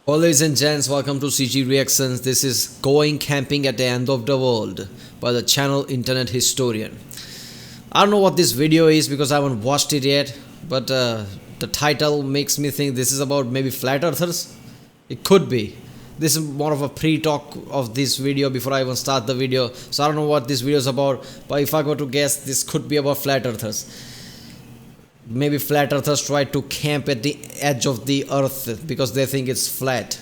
Well, ladies and gents, welcome to CG Reactions. This is Going Camping at the End of the World by the channel Internet Historian. I don't know what this video is because I haven't watched it yet, but the title makes me think this is about maybe flat earthers. It could be. This is more of a pre-talk of this video before I even start the video, so I don't know what this video is about, but if I go to guess, this could be about flat earthers. Maybe flat earthers try to camp at the edge of the earth because they think it's flat.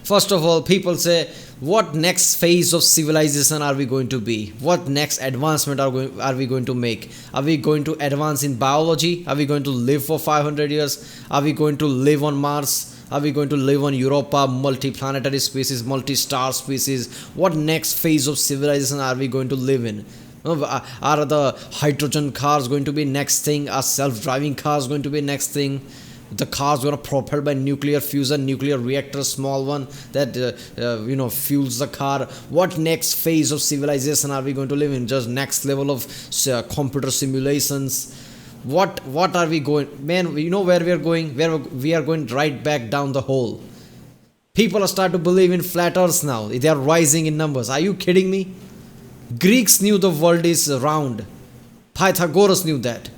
First of all, people say, what next phase of civilization are we going to be? What next advancement are we going to make? Are we going to advance in biology? Are we going to live for 500 years? Are we going to live on Mars? Are we going to live on Europa, multi-planetary species, multi-star species? What next phase of civilization are we going to live in? Are the hydrogen cars going to be next thing? Are self-driving cars going to be next thing? The cars going to propelled by nuclear fusion, nuclear reactor, small one that fuels the car. What next phase of civilization are we going to live in? Just next level of computer simulations. What are we going? Man, you know where we are going? Where we are going right back down the hole. People are starting to believe in flat earths now. They are rising in numbers. Are you kidding me? Greeks knew the world is round. Pythagoras knew that.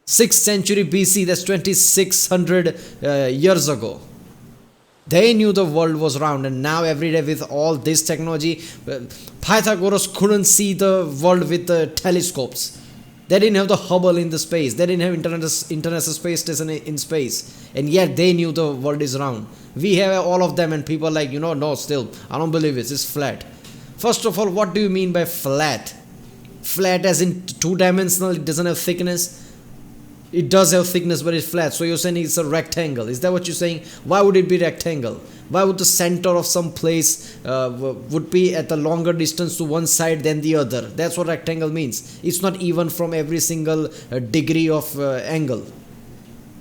6th century BC, that's 2600 years ago. They knew the world was round, and now every day with all this technology, Pythagoras couldn't see the world with the telescopes. They didn't have the Hubble in the space. They didn't have International Space Station in space. And yet they knew the world is round. We have all of them and people are like, no, still, I don't believe it. It's flat. First of all, what do you mean by flat? Flat as in two-dimensional, it doesn't have thickness. It does have thickness, but it's flat. So you're saying it's a rectangle. Is that what you're saying? Why would it be rectangle? Why would the center of some place would be at a longer distance to one side than the other? That's what rectangle means. It's not even from every single degree of angle.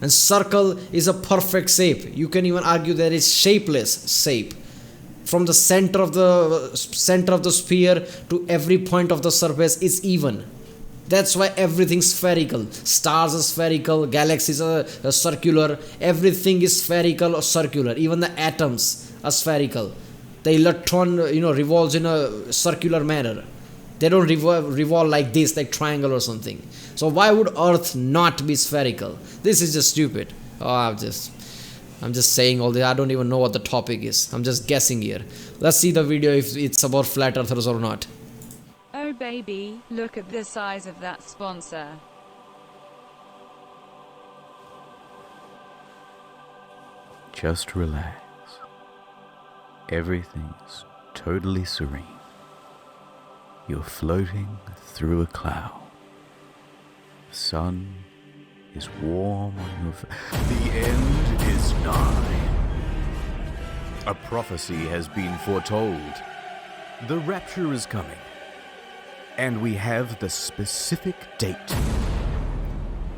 And circle is a perfect shape. You can even argue that it's shapeless shape. From the center of the sphere to every point of the surface is even. That's why everything's spherical. Stars are spherical, galaxies are circular, everything is spherical or circular. Even the atoms are spherical. The electron, revolves in a circular manner. They don't revolve like this, like triangle or something. So why would Earth not be spherical? This is just stupid. I'm just saying all this. I don't even know what the topic is. I'm just guessing here. Let's see the video if it's about flat earthers or not. Oh baby, look at the size of that sponsor. Just relax. Everything's totally serene. You're floating through a cloud. The sun is warm on your face. The end is nigh. A prophecy has been foretold. The rapture is coming. And we have the specific date.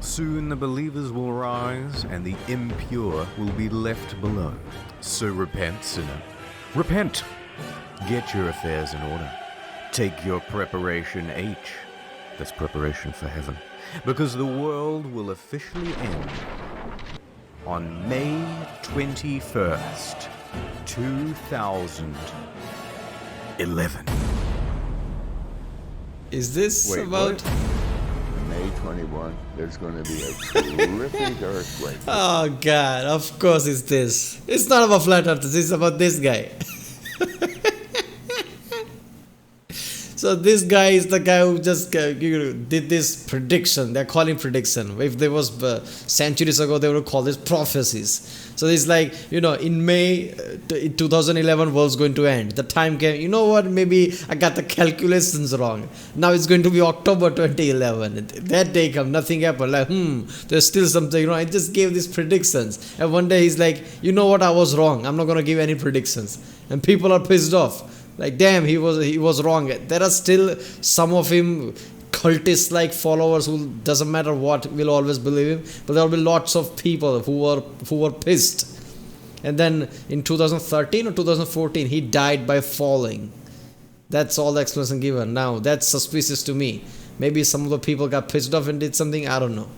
Soon the believers will rise and the impure will be left below. So repent, sinner. Repent. Get your affairs in order. Take your preparation H. That's preparation for heaven. Because the world will officially end on May 21st, 2011. Is this Wait, about... what? May 21, there's going to be a terrific earthquake. Oh God, of course it's this. It's not about flat earthers, it's about this guy. So this guy is the guy who just did this prediction. They're calling prediction. If there was centuries ago, they would call this prophecies. So it's like, in May 2011, world's going to end. The time came. You know what? Maybe I got the calculations wrong. Now it's going to be October 2011. That day come, nothing happened. Like, there's still something wrong. I just gave these predictions. And one day he's like, you know what? I was wrong. I'm not going to give any predictions. And people are pissed off. Like, damn, he was wrong. There are still some of him cultist like followers who doesn't matter what will always believe him, but there will be lots of people who were pissed. And then in 2013 or 2014 he died by falling. That's all the explanation given. Now that's suspicious to me. Maybe some of the people got pissed off and did something, I don't know.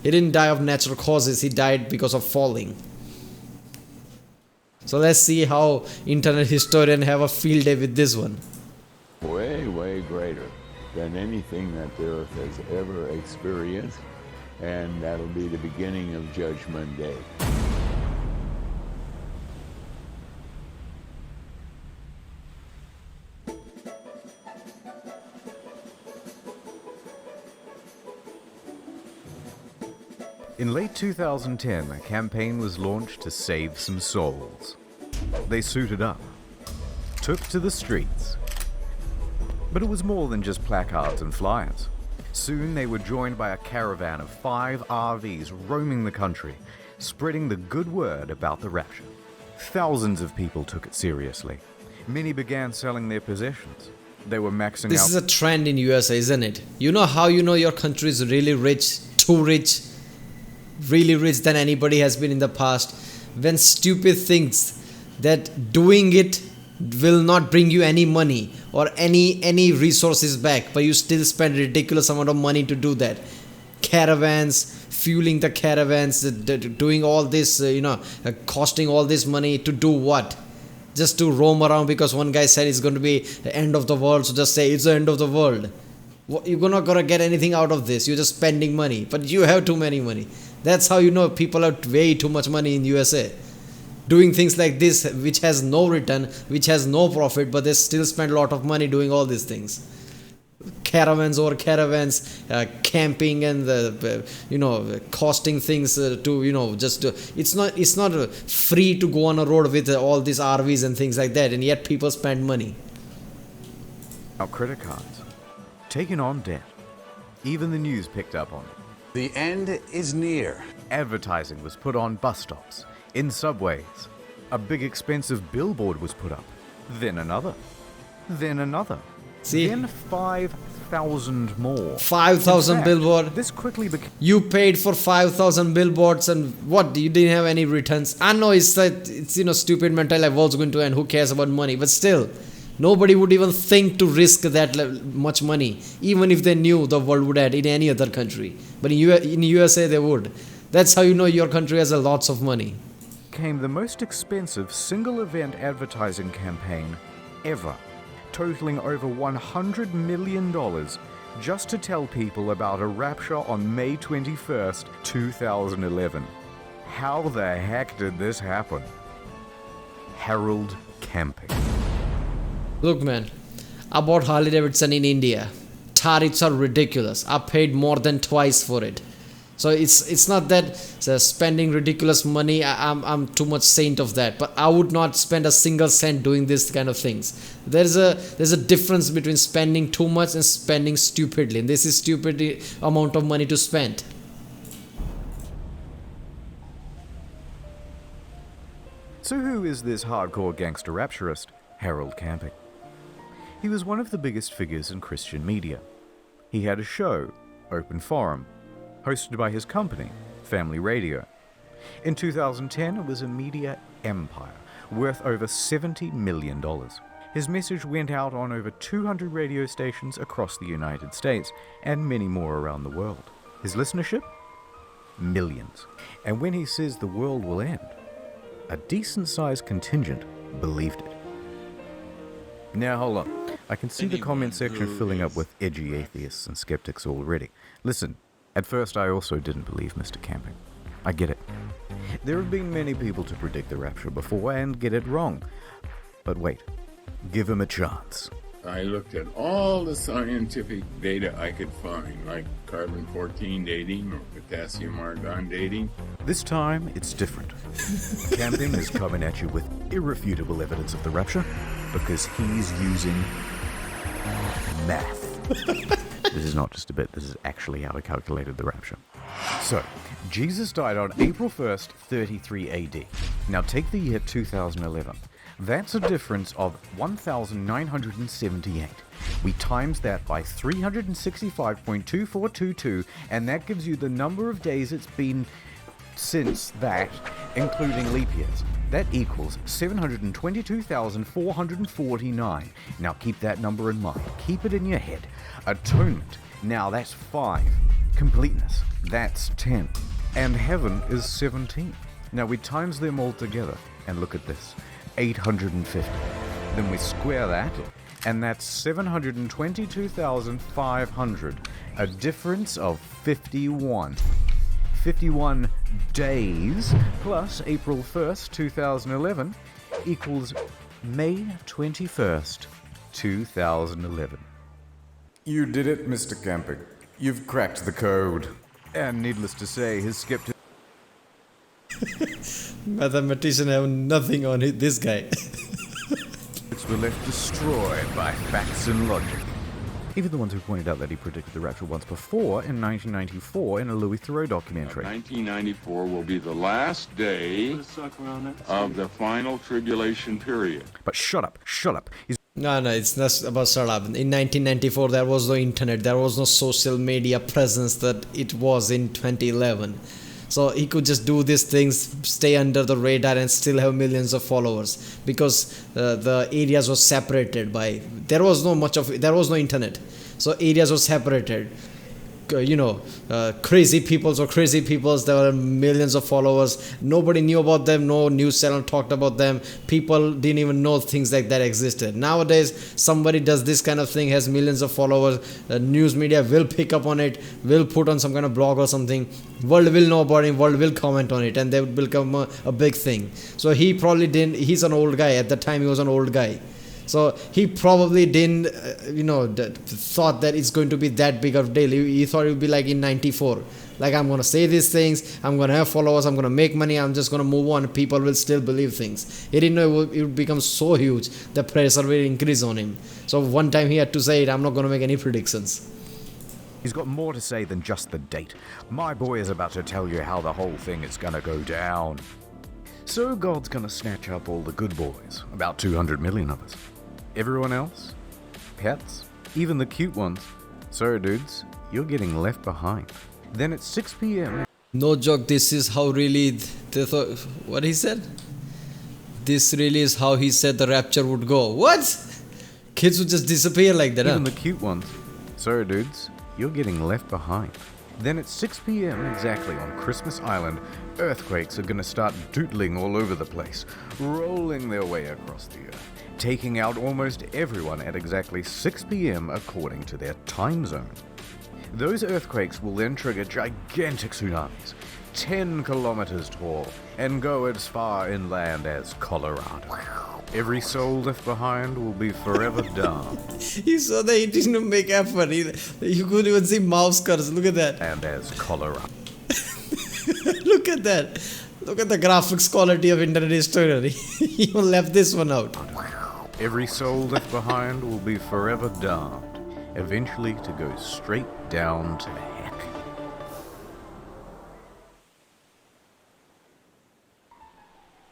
He didn't die of natural causes, he died because of falling. So let's see how internet historian have a field day with this one. Way, way greater than anything that the earth has ever experienced, and that'll be the beginning of Judgment Day. In late 2010, a campaign was launched to save some souls. They suited up, took to the streets. But it was more than just placards and flyers. Soon they were joined by a caravan of 5 RVs roaming the country, spreading the good word about the rapture. Thousands of people took it seriously. Many began selling their possessions. They were maxing This out. is a trend in USA, isn't it? You know how you know your country is really rich, too rich, really rich than anybody has been in the past, when stupid things that doing it will not bring you any money or any resources back, but you still spend ridiculous amount of money to do that. Caravans, fueling the caravans, doing all this, costing all this money to do what? Just to roam around because one guy said it's going to be the end of the world, so just say it's the end of the world. You're not going to get anything out of this. You're just spending money, but you have too many money. That's how you know people have way too much money in USA. Doing things like this, which has no return, which has no profit, but they still spend a lot of money doing all these things. Caravans over caravans, camping and costing things it's not free to go on a road with all these RVs and things like that, and yet people spend money. Our credit cards, taking on debt. Even the news picked up on it. The end is near. Advertising was put on bus stops, in subways. A big expensive billboard was put up. Then another. Then another. See? Then 5,000 more. 5,000 In fact, billboard. This quickly became... You paid for 5,000 billboards and what? You didn't have any returns. I know it's stupid mental life, world's going to end. Who cares about money? But still, nobody would even think to risk that much money, even if they knew the world would end in any other country. But in USA, they would. That's how you know your country has lots of money. Became the most expensive single event advertising campaign ever, totaling over $100 million just to tell people about a rapture on May 21st, 2011. How the heck did this happen? Harold Camping. Look, man, I bought Harley Davidson in India. Tariffs are ridiculous. I paid more than twice for it. So it's not that spending ridiculous money. I'm too much saint of that, but I would not spend a single cent doing this kind of things. There's a difference between spending too much and spending stupidly. And this is stupid amount of money to spend. So who is this hardcore gangster rapturist, Harold Camping? He was one of the biggest figures in Christian media. He had a show, Open Forum, hosted by his company, Family Radio. In 2010, it was a media empire, worth over $70 million. His message went out on over 200 radio stations across the United States, and many more around the world. His listenership? Millions. And when he says the world will end, a decent-sized contingent believed it. Now hold on, I can see the comment section filling up with edgy atheists and skeptics already. Listen, at first I also didn't believe Mr. Camping. I get it. There have been many people to predict the rapture before and get it wrong. But wait, give him a chance. I looked at all the scientific data I could find, like carbon-14 dating or potassium-argon dating. This time, it's different. Camping is coming at you with irrefutable evidence of the rapture because he's using math. This is not just a bit, this is actually how he calculated the rapture. So, Jesus died on April 1st, 33 AD. Now take the year 2011. That's a difference of 1,978. We times that by 365.2422, and that gives you the number of days it's been since that, including leap years. That equals 722,449. Now keep that number in mind. Keep it in your head. Atonement. Now that's 5. Completeness. That's 10. And heaven is 17. Now we times them all together, and look at this, 850. Then we square that, and that's 722,500. A difference of 51. 51 days plus April 1st, 2011 equals May 21st, 2011. You did it, Mr. Camping. You've cracked the code. And needless to say, his skepticism Mathematician have nothing on this guy. were left destroyed by facts and logic. Even the ones who pointed out that he predicted the rapture once before in 1994 in a Louis Theroux documentary. 1994 will be the last day of the final tribulation period. But shut up. No, it's not about startup. In 1994, there was no internet, there was no social media presence that it was in 2011. So he could just do these things, stay under the radar, and still have millions of followers because the areas were separated by. There was no internet, so areas were separated. Crazy peoples, there were millions of followers. Nobody knew about them, no news channel talked about them. People didn't even know things like that existed. Nowadays, somebody does this kind of thing, has millions of followers, news media will pick up on it, will put on some kind of blog or something, world will know about it, world will comment on it, and they will become a big thing. So he probably didn't, he's an old guy, at the time he was an old guy. So he probably didn't, thought that it's going to be that big of a deal. He thought it would be like in 94. Like, I'm going to say these things, I'm going to have followers, I'm going to make money, I'm just going to move on. People will still believe things. He didn't know it would become so huge, the pressure will increase on him. So one time he had to say it, I'm not going to make any predictions. He's got more to say than just the date. My boy is about to tell you how the whole thing is gonna go down. So God's gonna snatch up all the good boys, about 200 million of us. Everyone else? Pets? Even the cute ones. So dudes, you're getting left behind. Then at 6 p.m. No joke, this is how really they thought, what he said? This really is how he said the rapture would go. What? Kids would just disappear like that, Even the cute ones. So dudes, you're getting left behind. Then at 6 p.m. exactly on Christmas Island, earthquakes are gonna start doodling all over the place, rolling their way across the earth, taking out almost everyone at exactly 6 p.m. according to their time zone. Those earthquakes will then trigger gigantic tsunamis, 10 kilometers tall, and go as far inland as Colorado. Every soul left behind will be forever damned. He saw that he didn't make effort. You couldn't even see mouse cutters. Look at that. And as Colorado. Look at that. Look at the graphics quality of Internet History. He even left this one out. Every soul left behind will be forever damned, eventually to go straight down to heck.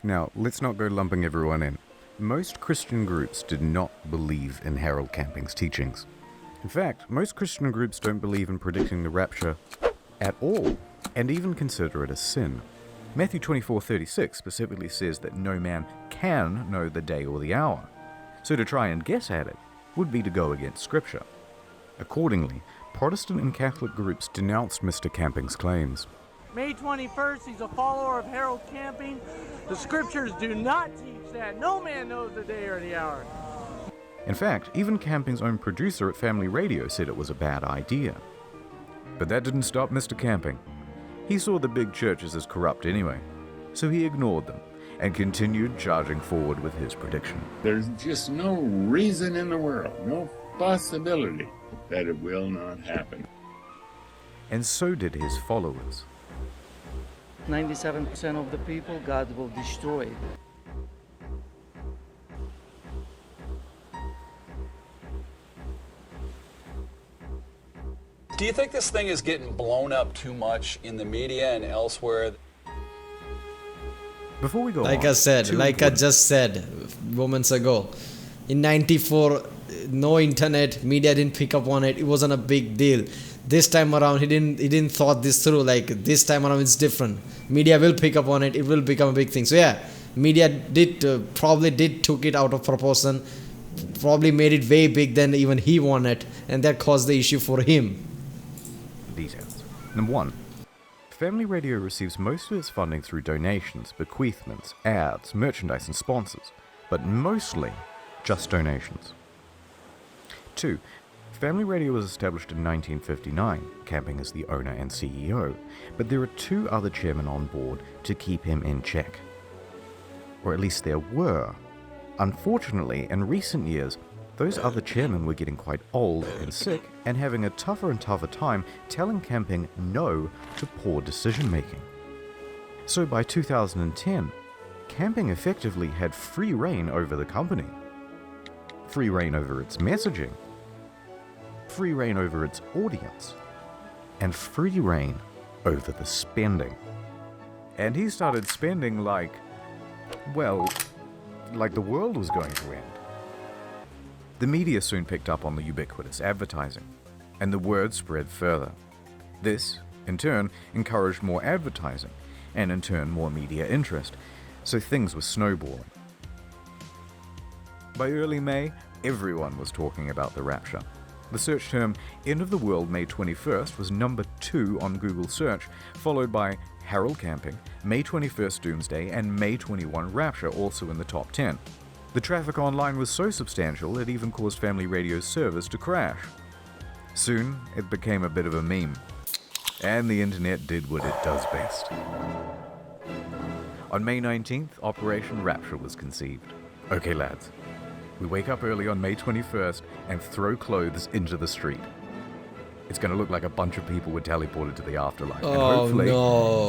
Now, let's not go lumping everyone in. Most Christian groups did not believe in Harold Camping's teachings. In fact, most Christian groups don't believe in predicting the rapture at all, and even consider it a sin. Matthew 24:36 specifically says that no man can know the day or the hour, so to try and guess at it would be to go against Scripture. Accordingly, Protestant and Catholic groups denounced Mr. Camping's claims. May 21st, he's a follower of Harold Camping. The scriptures do not teach that. No man knows the day or the hour. In fact, even Camping's own producer at Family Radio said it was a bad idea. But that didn't stop Mr. Camping. He saw the big churches as corrupt anyway, so he ignored them and continued charging forward with his prediction. There's just no reason in the world, no possibility that it will not happen. And so did his followers. 97% of the people God will destroy. Do you think this thing is getting blown up too much in the media and elsewhere? Before we go Like on, I said, like I just said moments ago, in 94, no internet, media didn't pick up on it. It wasn't a big deal. This time around, he didn't thought this through. Like, this time around, it's different. Media will pick up on it. It will become a big thing. So yeah, media probably took it out of proportion, probably made it way big than even he wanted, and that caused the issue for him. Details. Number 1. Family Radio receives most of its funding through donations, bequeathments, ads, merchandise, and sponsors, but mostly just donations. 2. Family Radio was established in 1959, Camping as the owner and CEO, but there are 2 other chairmen on board to keep him in check. Or at least there were. Unfortunately, in recent years, those other chairmen were getting quite old and sick and having a tougher and tougher time telling Camping no to poor decision making. So by 2010, Camping effectively had free reign over the company. Free reign over its messaging, free reign over its audience, and free reign over the spending. And he started spending like the world was going to end. The media soon picked up on the ubiquitous advertising, and the word spread further. This, in turn, encouraged more advertising, and in turn more media interest, so things were snowballing. By early May, everyone was talking about the rapture. The search term End of the World May 21st was number 2 on Google search, followed by Harold Camping, May 21st Doomsday, and May 21 Rapture also in the top 10. The traffic online was so substantial it even caused Family Radio's servers to crash. Soon, it became a bit of a meme, and the internet did what it does best. On May 19th, Operation Rapture was conceived. Okay lads, we wake up early on May 21st and throw clothes into the street. It's going to look like a bunch of people were teleported to the afterlife, and hopefully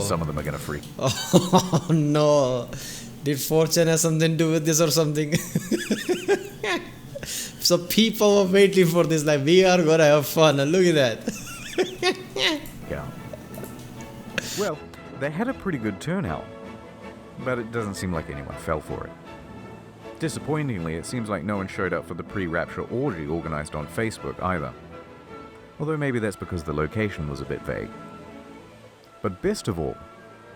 some of them are going to freak. Oh no! Did fortune have something to do with this or something? So people were waiting for this, like, we are gonna have fun, and look at that. Yeah. Well, they had a pretty good turnout, but it doesn't seem like anyone fell for it. Disappointingly, it seems like no one showed up for the pre-rapture orgy organized on Facebook either. Although maybe that's because the location was a bit vague. But best of all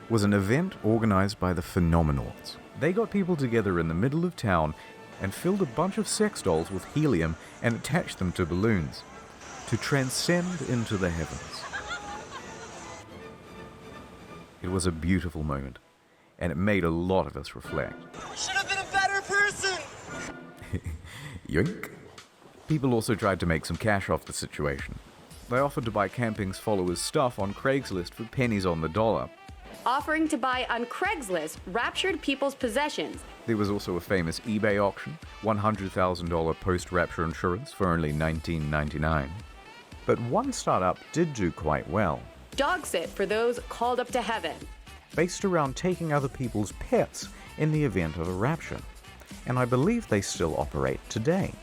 was an event organized by the Phenomenauts. They got people together in the middle of town and filled a bunch of sex dolls with helium and attached them to balloons to transcend into the heavens. It was a beautiful moment, and it made a lot of us reflect. We should have been a better person! Yoink. People also tried to make some cash off the situation. They offered to buy Camping's followers' stuff on Craigslist for pennies on the dollar. Offering to buy on Craigslist raptured people's possessions. There was also a famous eBay auction, $100,000 post-rapture insurance for only $19.99. But one startup did do quite well. Dog sit for those called up to heaven. Based around taking other people's pets in the event of a rapture. And I believe they still operate today.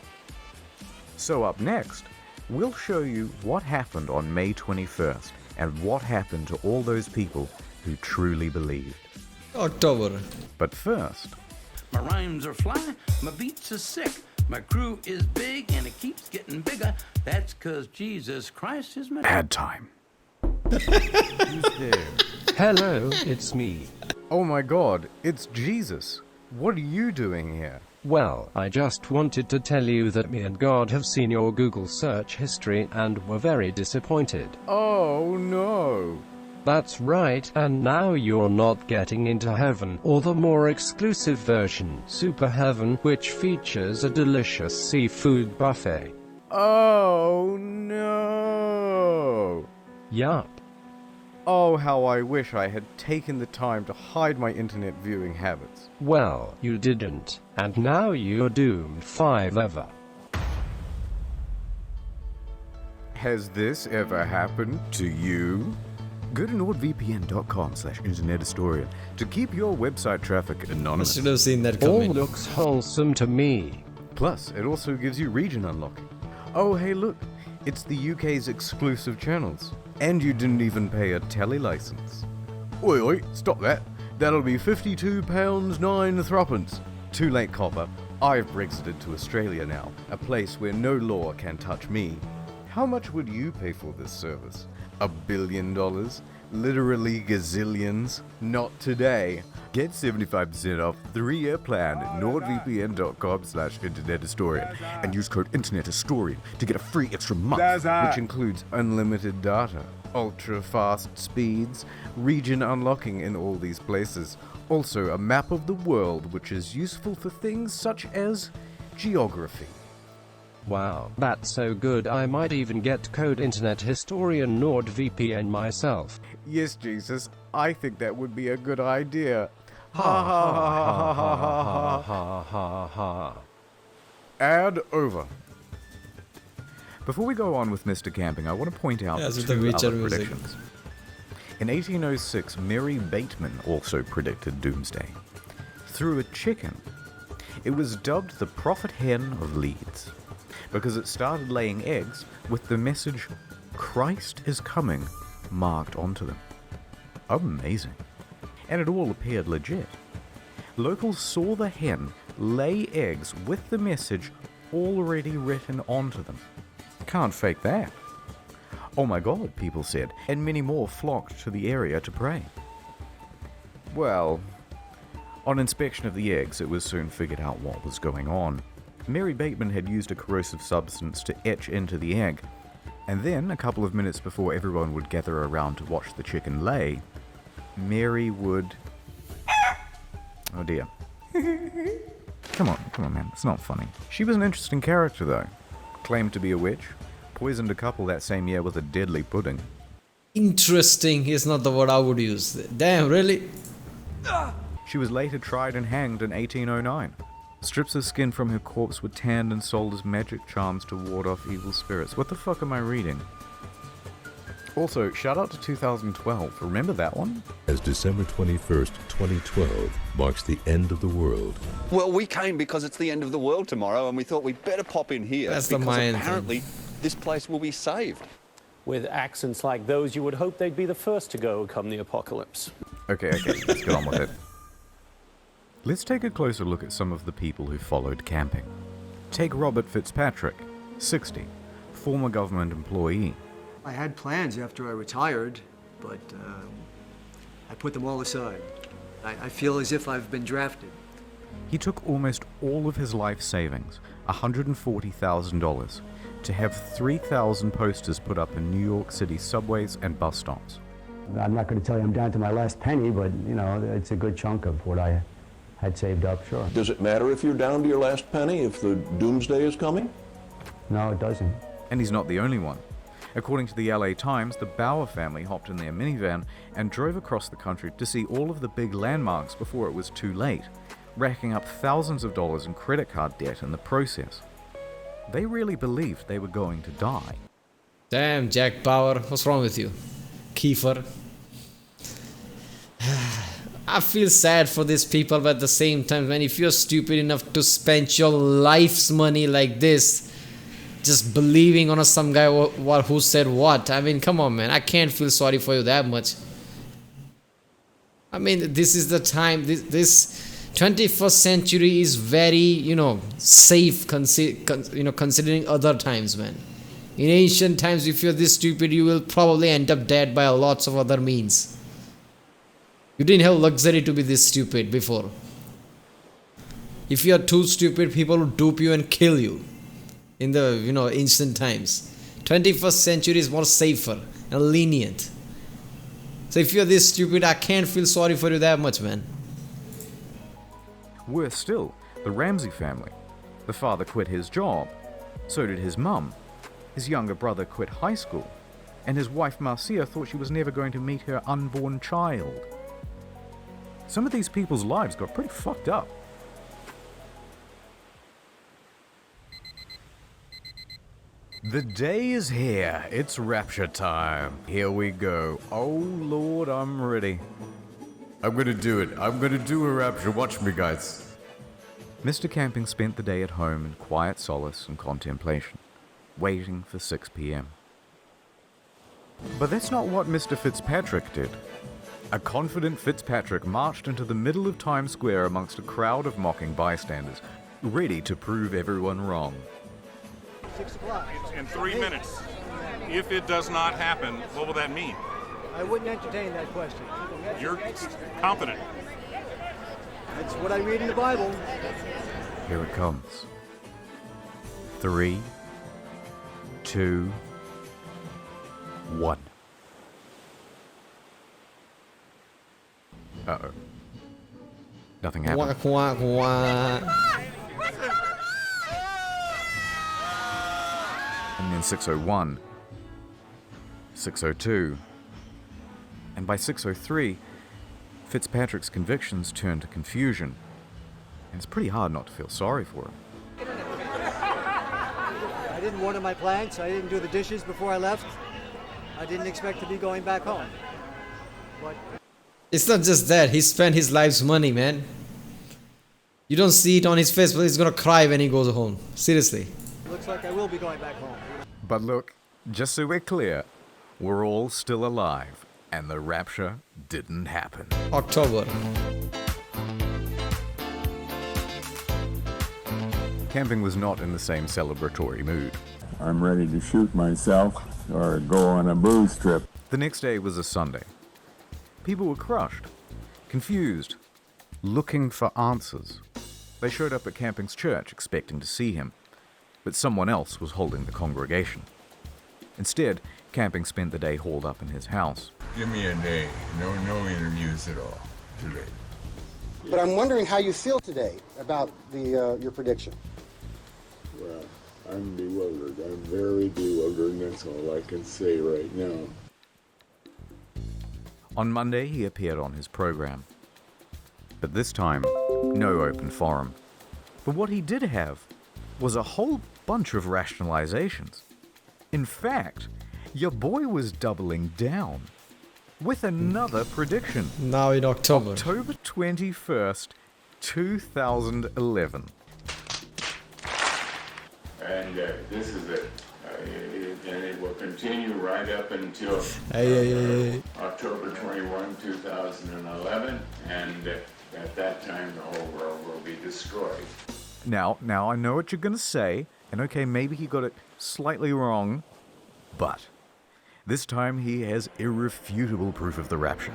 So up next, we'll show you what happened on May 21st and what happened to all those people who truly believed. October. But first, my rhymes are fly, my beats are sick, my crew is big and it keeps getting bigger. That's 'cause Jesus Christ is my ad time. Who's there? Hello, it's me. Oh my god, it's Jesus. What are you doing here? Well, I just wanted to tell you that me and God have seen your Google search history and were very disappointed. Oh no. That's right, and now you're not getting into heaven, or the more exclusive version, Super Heaven, which features a delicious seafood buffet. Oh no. Yup. Oh, how I wish I had taken the time to hide my internet viewing habits. Well, you didn't, and now you're doomed forever. Has this ever happened to you? Go to nordvpn.com/internethistorian to keep your website traffic anonymous. I should have seen that coming. All looks wholesome to me. Plus, it also gives you region unlocking. Oh, hey look, it's the UK's exclusive channels. And you didn't even pay a telly license. Oi, oi, stop that. That'll be £52.09. Too late, copper. I've Brexited to Australia now, a place where no law can touch me. How much would you pay for this service? $1 billion? Literally gazillions? Not today. Get 75% off 3-year plan at nordvpn.com/internethistorian and use code internethistorian to get a free extra month, which includes unlimited data. ultra fast speeds, region unlocking in all these places. Also a map of the world which is useful for things such as geography. Wow, that's so good I might even get Code Internet Historian NordVPN myself. Yes, Jesus, I think that would be a good idea. Ha ha ha ha ha ha ha ha ha. Ad over. Before we go on with Mr. Camping, I want to point out two other predictions. In 1806, Mary Bateman also predicted doomsday. Through a chicken. It was dubbed the Prophet Hen of Leeds, because it started laying eggs with the message, "Christ is coming," marked onto them. Amazing. And it all appeared legit. Locals saw the hen lay eggs with the message already written onto them. Can't fake that. Oh my god, people said, and many more flocked to the area to pray. Well, on inspection of the eggs, it was soon figured out what was going on. Mary Bateman had used a corrosive substance to etch into the egg, and then, a couple of minutes before everyone would gather around to watch the chicken lay, Mary would... Oh dear. Come on man, it's not funny. She was an interesting character though. Claimed to be a witch, poisoned a couple that same year with a deadly pudding. Interesting is not the word I would use. Damn, really? She was later tried and hanged in 1809. Strips of skin from her corpse were tanned and sold as magic charms to ward off evil spirits. What the fuck am I reading? Also, shout out to 2012. Remember that one? As December 21st, 2012 marks the end of the world. Well, we came because it's the end of the world tomorrow, and we thought we'd better pop in here. That's the because Mayan apparently this place will be saved. With accents like those, you would hope they'd be the first to go come the apocalypse. Okay, let's get on with it. Let's take a closer look at some of the people who followed camping. Take Robert Fitzpatrick, 60, former government employee. I had plans after I retired, but I put them all aside. I feel as if I've been drafted. He took almost all of his life savings, $140,000, to have 3,000 posters put up in New York City subways and bus stops. I'm not going to tell you I'm down to my last penny, but, you know, it's a good chunk of what I had saved up, sure. Does it matter if you're down to your last penny if the doomsday is coming? No, it doesn't. And he's not the only one. According to the LA Times, the Bauer family hopped in their minivan and drove across the country to see all of the big landmarks before it was too late, racking up thousands of dollars in credit card debt in the process. They really believed they were going to die. Damn, Jack Bauer, what's wrong with you? Kiefer. I feel sad for these people, but at the same time, man, if you're stupid enough to spend your life's money like this, just believing on some guy who said what, I mean, come on, man, I can't feel sorry for you that much. I mean, this is the time, this 21st century is very, safe, considering other times, man. In ancient times, if you're this stupid, you will probably end up dead by lots of other means. You didn't have luxury to be this stupid before. If you are too stupid, people will dupe you and kill you in the, ancient times. 21st century is more safer and lenient. So if you're this stupid, I can't feel sorry for you that much, man. Worse still, the Ramsey family. The father quit his job. So did his mum. His younger brother quit high school. And his wife Marcia thought she was never going to meet her unborn child. Some of these people's lives got pretty fucked up. The day is here. It's rapture time. Here we go. Oh Lord, I'm ready. I'm gonna do it. I'm gonna do a rapture. Watch me, guys. Mr. Camping spent the day at home in quiet solace and contemplation, waiting for 6 p.m. But that's not what Mr. Fitzpatrick did. A confident Fitzpatrick marched into the middle of Times Square amongst a crowd of mocking bystanders, ready to prove everyone wrong. 6 o'clock. In 3 minutes. If it does not happen, what will that mean? I wouldn't entertain that question. You're confident. That's what I read in the Bible. Here it comes. 3, 2, 1. Uh-oh. Nothing happened. Quack, quack, quack. And then 601, 602, and by 603, Fitzpatrick's convictions turned to confusion, and it's pretty hard not to feel sorry for him. I didn't water my plants. I didn't do the dishes before I left. I didn't expect to be going back home. But It's not just that, he spent his life's money, man. You don't see it on his face, but he's gonna cry when he goes home. Seriously. looks like I will be going back home. But look, just so we're clear, we're all still alive, and the rapture didn't happen. October. Camping was not in the same celebratory mood. I'm ready to shoot myself or go on a booze trip. The next day was a Sunday. People were crushed, confused, looking for answers. They showed up at Camping's church expecting to see him, but someone else was holding the congregation. Instead, Camping spent the day holed up in his house. Give me a day. No interviews at all today. But I'm wondering how you feel today about your prediction. Well, I'm bewildered. I'm very bewildered, and that's all I can say right now. On Monday, he appeared on his program. But this time, no open forum. But what he did have was a whole bunch of rationalizations. In fact, your boy was doubling down with another prediction. Now in October. October 21st, 2011. And this is it. And it will continue right up until October 21, 2011. And at that time, the whole world will be destroyed. Now, I know what you're going to say, and okay, maybe he got it slightly wrong, but this time he has irrefutable proof of the rapture.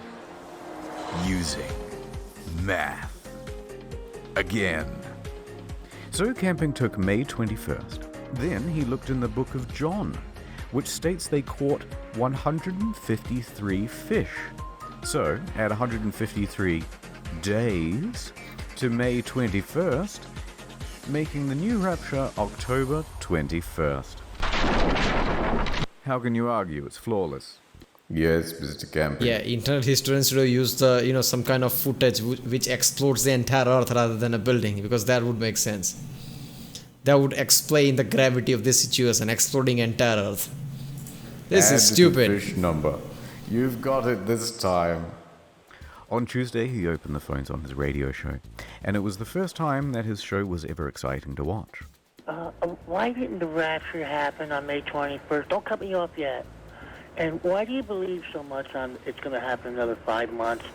Using math. Again. So Camping took May 21st. Then he looked in the book of John, which states they caught 153 fish. So, add 153 days to May 21st, making the new rapture October 21st. How can you argue it's flawless? Yes, Mr. Camping. Yeah, internet historians should have used some kind of footage which explodes the entire Earth rather than a building, because that would make sense. That would explain the gravity of this situation, exploding entire Earth. This is stupid. The fish number. You've got it this time. On Tuesday, he opened the phones on his radio show, and it was the first time that his show was ever exciting to watch. Why didn't the rapture happen on May 21st? Don't cut me off yet. And why do you believe so much on it's going to happen another 5 months?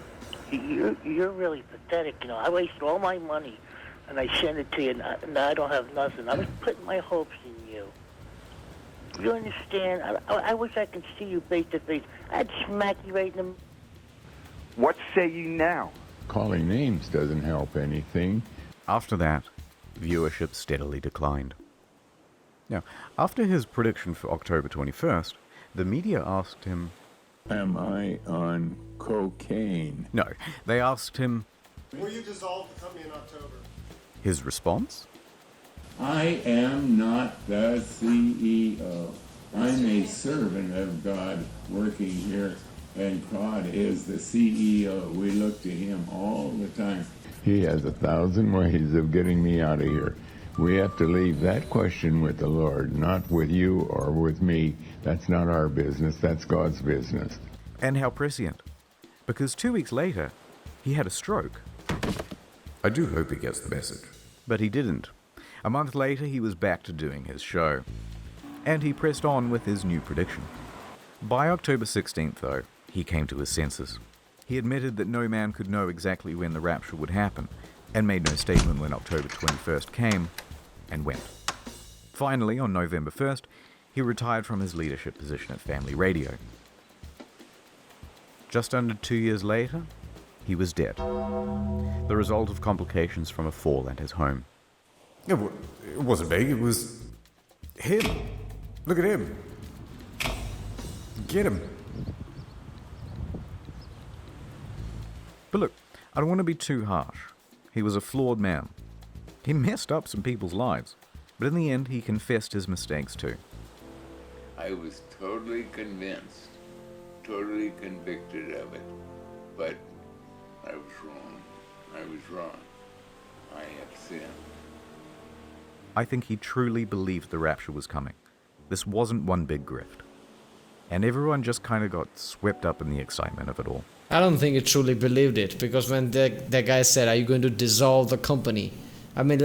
You're really pathetic. You know, I wasted all my money, and I sent it to you, and now I don't have nothing. I was putting my hopes in you. You understand? I wish I could see you face to face. I'd smack you right in the... What say you now? Calling names doesn't help anything. After that, viewership steadily declined. Now, after his prediction for October 21st, the media asked him, Am I on cocaine? No, they asked him, Will you dissolve the company in October? His response? I am not the CEO. I'm a servant of God working here, and God is the CEO. We look to him all the time. He has 1,000 ways of getting me out of here. We have to leave that question with the Lord, not with you or with me. That's not our business. That's God's business. And how prescient. Because 2 weeks later, he had a stroke. I do hope he gets the message. But he didn't. A month later, he was back to doing his show. And he pressed on with his new prediction. By October 16th, though, he came to his senses. He admitted that no man could know exactly when the rapture would happen, and made no statement when October 21st came and went. Finally, on November 1st, he retired from his leadership position at Family Radio. Just under 2 years later, he was dead. The result of complications from a fall at his home. It wasn't me, it was him. Look at him. Get him. But look, I don't want to be too harsh. He was a flawed man. He messed up some people's lives, but in the end he confessed his mistakes too. I was totally convinced, totally convicted of it, but I was wrong. I was wrong. I have sinned. I think he truly believed the rapture was coming. This wasn't one big grift. And everyone just kind of got swept up in the excitement of it all. I don't think he truly believed it, because when that guy said, are you going to dissolve the company? I mean,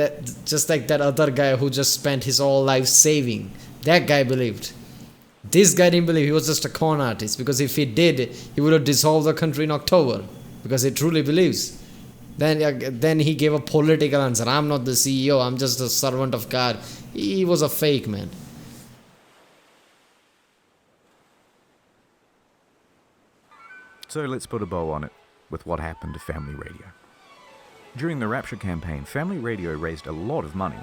just like that other guy who just spent his whole life saving, that guy believed. This guy didn't believe. He was just a con artist, because if he did, he would have dissolved the country in October, because he truly believes. Then he gave a political answer. I'm not the CEO, I'm just a servant of God. He was a fake, man. So let's put a bow on it with what happened to Family Radio. During the Rapture campaign, Family Radio raised a lot of money,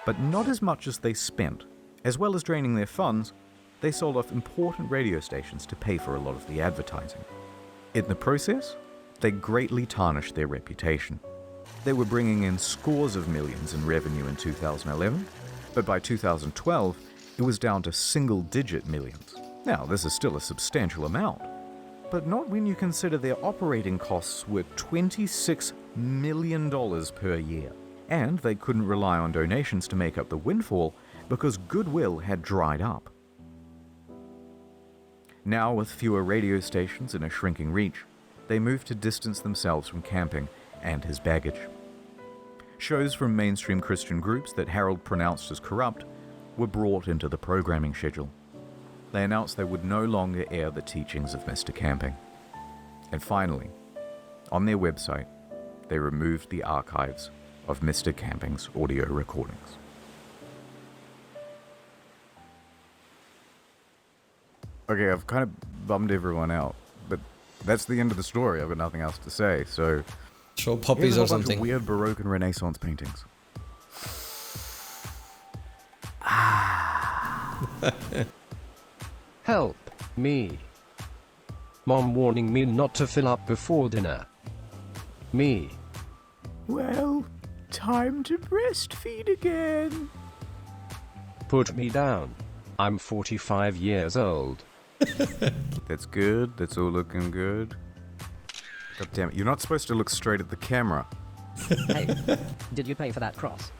but not as much as they spent. As well as draining their funds, they sold off important radio stations to pay for a lot of the advertising. In the process, they greatly tarnished their reputation. They were bringing in scores of millions in revenue in 2011, but by 2012, it was down to single-digit millions. Now, this is still a substantial amount, but not when you consider their operating costs were $26 million per year. And they couldn't rely on donations to make up the windfall because goodwill had dried up. Now, with fewer radio stations and a shrinking reach, they moved to distance themselves from camping and his baggage. Shows from mainstream Christian groups that Harold pronounced as corrupt were brought into the programming schedule. They announced they would no longer air the teachings of Mr. Camping. And finally, on their website, they removed the archives of Mr. Camping's audio recordings. Okay, I've kind of bummed everyone out, but that's the end of the story. I've got nothing else to say, so... Show puppies or Here's a bunch something. of weird Baroque and Renaissance paintings. Help me. Mom warning me not to fill up before dinner. Me. Well, time to breastfeed again. Put me down. I'm 45 years old. That's good. That's all looking good. God damn it. You're not supposed to look straight at the camera. Hey, did you pay for that cross?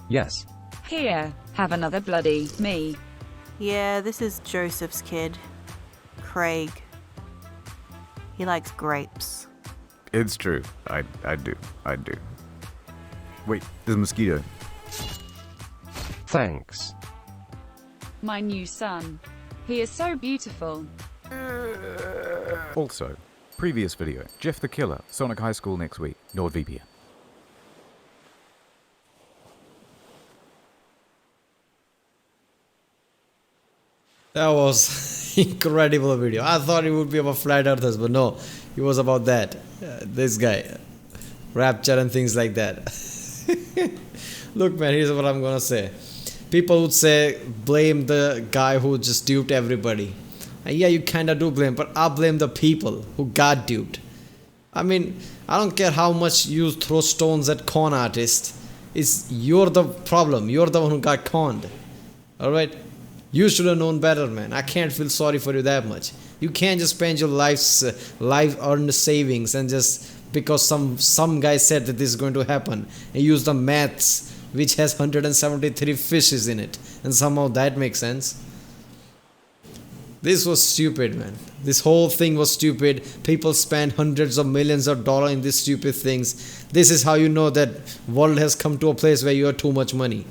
Yes. Here, have another bloody me. Yeah, this is Joseph's kid, Craig. He likes grapes. It's true. I do. Wait, there's a mosquito. Thanks. My new son. He is so beautiful. Also, previous video, Jeff the Killer, Sonic High School next week, NordVPN. That was incredible video. I thought it would be about flat earthers, but no, it was about that. This guy, rapture and things like that. Look, man, here's what I'm gonna say. People would say blame the guy who just duped everybody. And yeah, you kinda do blame, but I blame the people who got duped. I mean, I don't care how much you throw stones at con artists. You're the problem. You're the one who got conned. Alright? You should have known better, man. I can't feel sorry for you that much. You can't just spend your life earned savings and just because some guy said that this is going to happen and use the maths which has 173 fishes in it, and somehow that makes sense. This was stupid, man. This whole thing was stupid. People spend hundreds of millions of dollars in these stupid things. This is how you know that world has come to a place where you have too much money.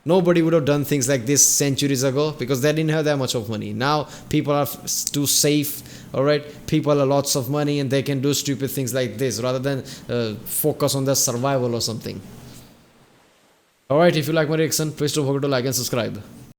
Nobody would have done things like this centuries ago because they didn't have that much of money. Now people are too safe, alright? People have lots of money and they can do stupid things like this rather than focus on their survival or something. Alright, if you like my reaction, please don't forget to like and subscribe.